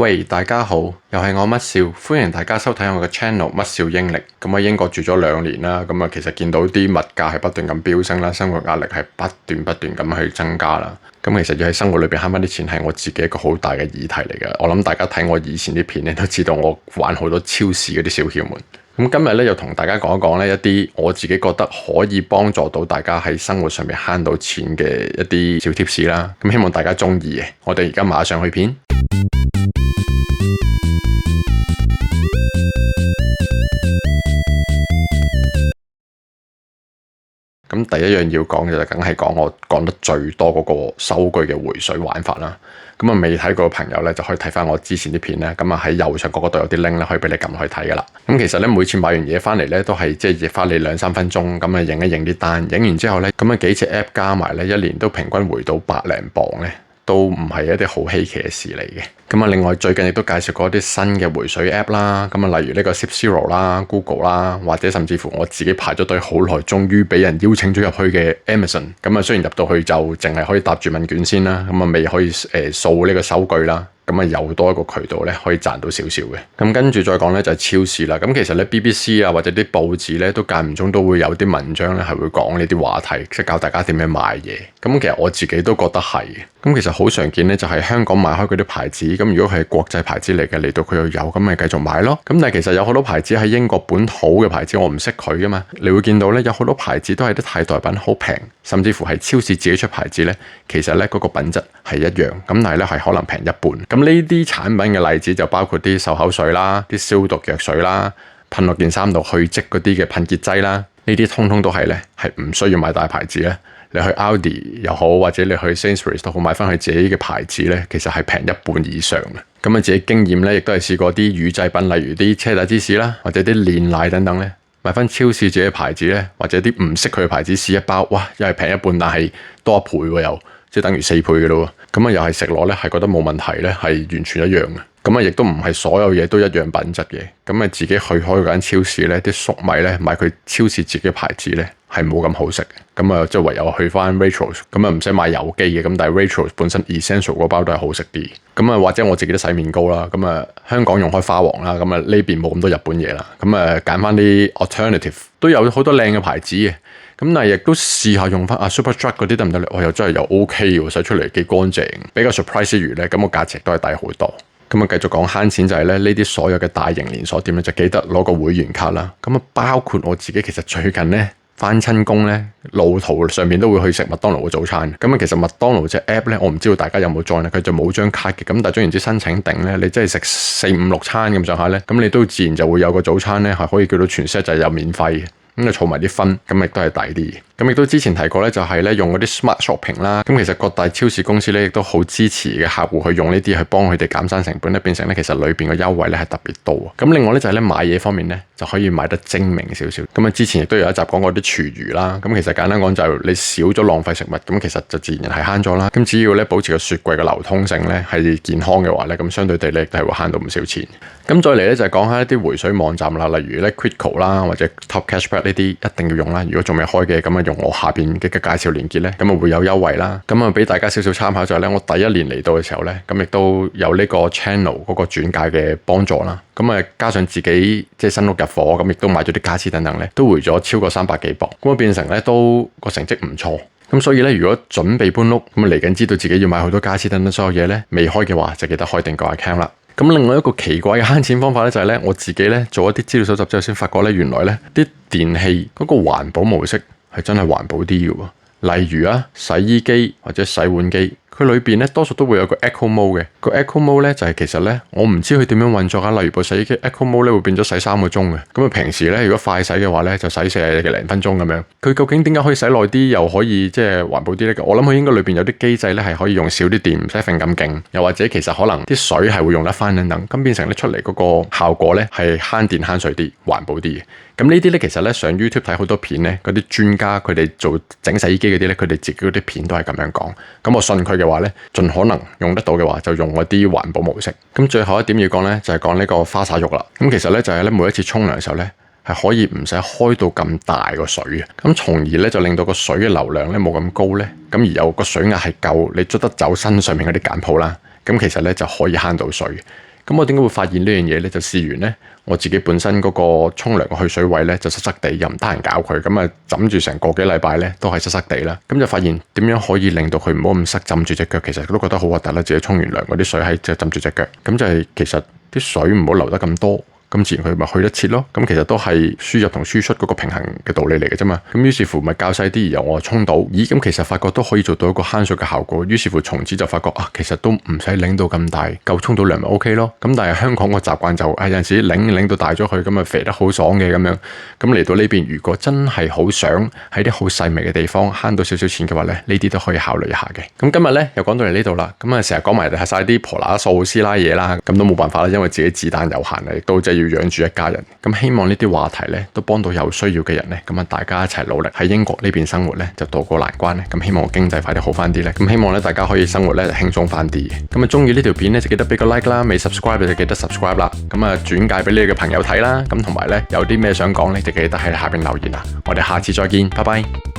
喂，大家好，又係我乜少，歡迎大家收睇我嘅 channel 乜少英力。咁喺英國住咗2年啦，咁其實見到啲物價係不斷咁飆升啦，生活壓力係不斷咁去增加啦。咁其實要喺生活裏邊慳翻啲錢係我自己一個好大嘅議題嚟嘅。我諗大家睇我以前啲片咧都知道我玩好多超市嗰啲小竅門。咁今日咧又同大家講一講咧一啲我自己覺得可以幫助到大家喺生活上面慳到錢嘅一啲小貼士啦。咁希望大家中意嘅，我哋而家馬上去片。咁第一樣要講嘅就梗係講我講得最多嗰個收據嘅回水玩法啦。咁未睇過嘅朋友咧就可以睇翻我之前啲片咧。咁喺右上角嗰度有啲 link 咧，可以俾你撳去睇噶啦。咁其實咧每次買完嘢翻嚟咧都係即係花你2-3分鐘，咁影一影啲單，影完之後咧咁幾隻 app 加埋咧一年都平均回到100零磅咧，都唔係一啲好稀奇嘅事嚟嘅。另外最近亦都介紹過一啲新嘅回水 app 啦。例如呢個 ShipZero 啦、Google 啦，或者甚至乎我自己排咗隊好耐，終於俾人邀請咗入去嘅 Amazon。雖然入到去就淨係可以答住問卷先啦，未可以掃呢個收據啦。又多一個渠道咧，可以賺到少少嘅。跟住再講咧就係超市啦。其實咧 BBC 啊或者啲報紙咧都間唔中都會有啲文章咧係會講呢啲話題，即係教大家點樣買嘢。其實我自己都覺得係。其實好常見咧就係香港買開嗰啲牌子，咁如果佢係國際牌子嚟嘅，嚟到佢又有，咁咪繼續買咯。但係其實有好多牌子喺英國本土嘅牌子，我唔識佢噶嘛。你會見到咧有好多牌子都係啲替代品，好平，甚至乎係超市自己出牌子咧，其實咧嗰個品質係一樣，但係咧係可能平一半。呢啲產品嘅例子就包括啲漱口水啦、啲消毒藥水啦、噴落件衫度去漬嗰啲嘅噴潔劑啦，呢啲通通都係咧係唔需要買大牌子咧。你去 Aldi 又好，或者你去 Sainsbury's 都好，買翻佢自己嘅牌子咧，其實係平一半以上嘅。自己經驗咧，亦都係試過啲乳製品，例如啲車仔芝士啦，或者啲煉奶等等咧，買翻超市自己嘅牌子咧，或者啲唔識佢嘅牌子試一包，哇，又係平一半，但係多一倍喎，又即係等於4倍嘅咯。又係食落咧，係覺得冇問題咧，係完全一樣嘅。亦都唔係所有嘢都一樣品質嘅。自己去開嗰間超市咧，啲粟米咧買佢超市自己牌子咧係冇咁好食嘅。即係唯有去翻 Waitrose，唔使買有機嘅。但係 Waitrose 本身 Essential 嗰包都係好食啲。或者我自己都洗面膏啦。香港用開花王啦。呢邊冇咁多日本嘢啦。揀翻啲 alternative 都有好多靚嘅牌子嘅。但係亦都試下用翻Superdrug 嗰啲得唔得咧？我又真係又 OK 喎，洗出嚟幾乾淨，比較 surprise 之餘咧，個價錢都係低好多。繼續講慳錢就係咧，呢啲所有嘅大型連鎖店咧就記得攞個會員卡啦。包括我自己其實最近咧翻親工咧，路途上面都會去食麥當勞嘅早餐。其實麥當勞隻 app 咧，我唔知道大家有冇 join 咧，佢就冇張卡嘅。但係總言之申請訂咧，你真係食4、5、6餐咁上下咧，你都自然就會有個早餐咧係可以叫到全 set 就係有免費嘅。你儲埋啲分，亦都係抵啲。亦都之前提過咧，就係咧用嗰啲 smart shopping 啦。其實各大超市公司咧亦都好支持嘅客戶去用呢啲去幫佢哋減省成本咧，變成咧其實裏邊嘅優惠咧係特別多。另外咧就係咧買嘢方面咧就可以買得精明少少。之前亦都有一集講過啲廚餘啦。其實簡單講就係你少咗浪費食物，其實就自然係慳咗啦。只要咧保持個雪櫃嘅流通性咧係健康嘅話咧，相對地咧亦都係會慳到唔少錢。再嚟咧就係講下一啲回水網站啦，例如咧 Quidco 啦或者 Top Cashback 呢啲一定要用啦。如果仲未開嘅用我下邊嘅介紹連結咧，會有優惠啦。俾大家少少參考就係咧，我第1年嚟到嘅時候咧，亦都有呢個 channel 嗰個轉介嘅幫助啦。加上自己即係新屋入伙，亦都買咗啲家私等等咧，都回咗超過300幾磅，變成咧都個成績唔錯。所以咧，如果準備搬屋嚟緊，知道自己要買好多家私等等所有嘢咧，未開嘅話就記得開定個 account 啦。另外一個奇怪嘅慳錢方法咧，就係咧我自己咧做一啲資料搜集之後，先發覺咧原來咧啲電器嗰個環保模式係真係環保啲嘅喎。例如洗衣機或者洗碗機，佢裏邊咧多數都會有個 Eco Mode 嘅。個 Eco Mode 咧就係其實咧我唔知佢點樣運作啊。例如部洗衣機 Eco Mode 咧會變咗洗3個鐘嘅。平時咧如果快洗嘅話咧就洗40零分鐘咁樣。佢究竟點解可以洗耐啲又可以即係環保啲咧？我諗佢應該裏邊有啲機制咧係可以用少啲電，唔使揈咁勁，又或者其實可能啲水係會用得翻等等，咁變成咧出嚟嗰個效果咧係慳電慳水啲，環保啲嘅。呢啲咧其實咧上 YouTube 睇好多片咧，嗰啲專家佢哋做整洗衣機嗰啲咧，佢哋自己嗰啲片都係咁樣講。我信佢嘅話咧，盡可能用得到嘅話就用嗰啲環保模式。最後一點要講咧就係講呢個花灑浴啦。其實咧就係咧每一次沖涼嘅時候咧係可以唔使開到咁大個水嘅，從而咧就令到個水嘅流量咧冇咁高咧，而有個水壓係夠你捽得走身上面嗰啲鹼泡啦。其實咧就可以慳到水。咁我點解會發現呢樣嘢呢？就試完呢，我自己本身嗰個沖涼嘅去水位呢，就濕濕地，又唔得閒搞佢，咁啊枕住成個幾禮拜呢，都係濕濕地啦。咁就發現點樣可以令到佢唔好咁濕，浸住隻腳，其實都覺得好核突啦。自己沖完涼嗰啲水喺即係浸住隻腳，咁就係其實啲水唔好流得咁多。咁自然佢咪去得切咯，咁其實都係輸入同輸出嗰個平衡嘅道理嚟嘅啫嘛。咁於是乎咪較細啲，由我沖到，咦咁其實發覺都可以做到一個慳水嘅效果。於是乎從此就發覺其實都唔使擰到咁大，夠沖到涼咪 OK 咯。咁但係香港個習慣就有陣時擰到大咗佢，咁啊肥得好爽嘅咁樣。咁嚟到呢邊，如果真係好想喺啲好細微嘅地方慳到少少錢嘅話咧，呢啲都可以考慮一下嘅。咁今日咧又講到嚟呢度啦，咁啊成日講埋晒啲婆乸數師奶嘢啦，咁都冇辦法啦，因為自己子彈有限啊，亦都要養住一家人，咁希望呢啲話題咧都幫到有需要嘅人咧，咁啊大家一齊努力喺英國呢邊生活咧就渡過難關咧，咁希望經濟快啲好翻啲咧，咁希望咧大家可以生活咧輕鬆翻啲嘅，咁啊中意呢條片咧就記得俾個 like 啦，未 subscribe 就記得 subscribe 啦，咁啊轉介俾你嘅朋友睇啦，咁同埋咧有啲咩想講咧就記得喺下邊留言啊，我哋下次再見，拜拜。